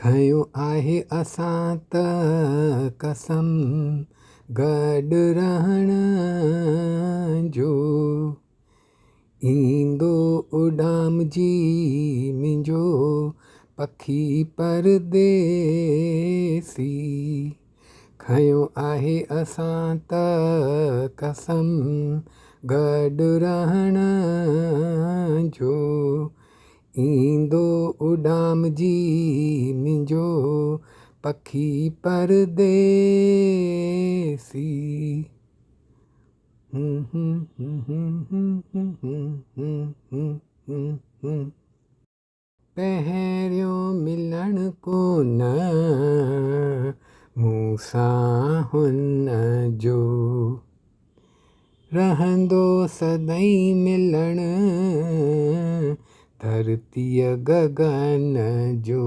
खयों आहे असां त कसम गॾु रहण जो। ईंदो उॾाम जी मुंहिंजो पखी परदेसी। खयों आहे असां त कसम गॾु रहण जो। ईंदो उॾाम जी मुंहिंजो पखी परदेसी। पहिरियों मिलण कोन मूं सां हुन जो, रहंदो सदाईं मिलण धरतीअ गगन जो।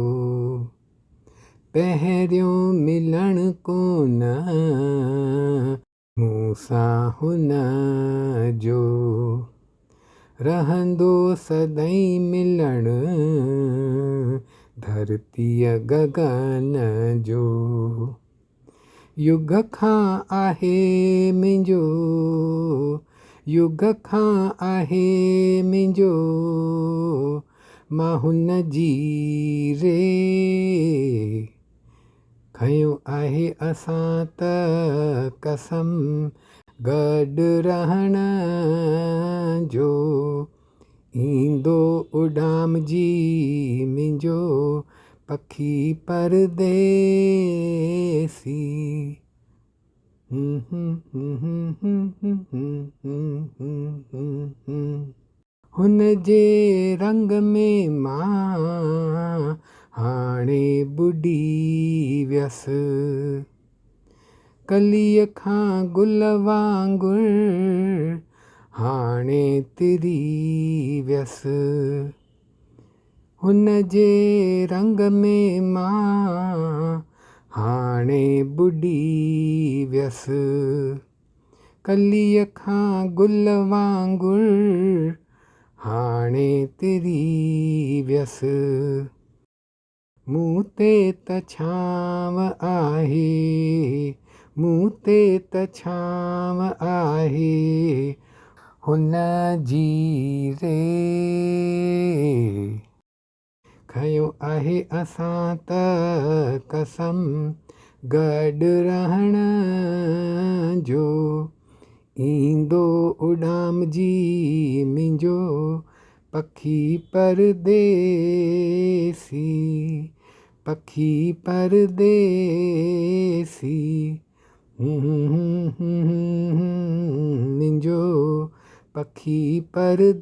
पहिरियों मिलण कोन मूं सां हुन जो, रहंदो सदाईं मिलण धरतीअ गगन जो। युग खां आहे मुंहिंजो, युग खां आहे मुंहिंजो मां हुन जी रे। खयों आहे असां त कसम गॾु रहण जो। ईंदो उॾाम जी मुंहिंजो पखी परदेसी। हुन जे रंग में मां हाणे बुॾी वियसि, कलीअ खां गुल वांगुरु हाणे तिरी वियसि। हुन जे रंग में मां हाणे बुॾी वियसि, कलीअ खां गुल वांगुरु हाणे तिरी वियसि। मूं ते त छांव आहे, मूं ते त छांव आहे हुन जी रे। खयों आहे असां त कसम गॾु रहण जो। ईंदो उॾाम जी मुंहिंजो पखी परदेसी, पखी परदेसी। मुंहिंजो पखी परदेसी।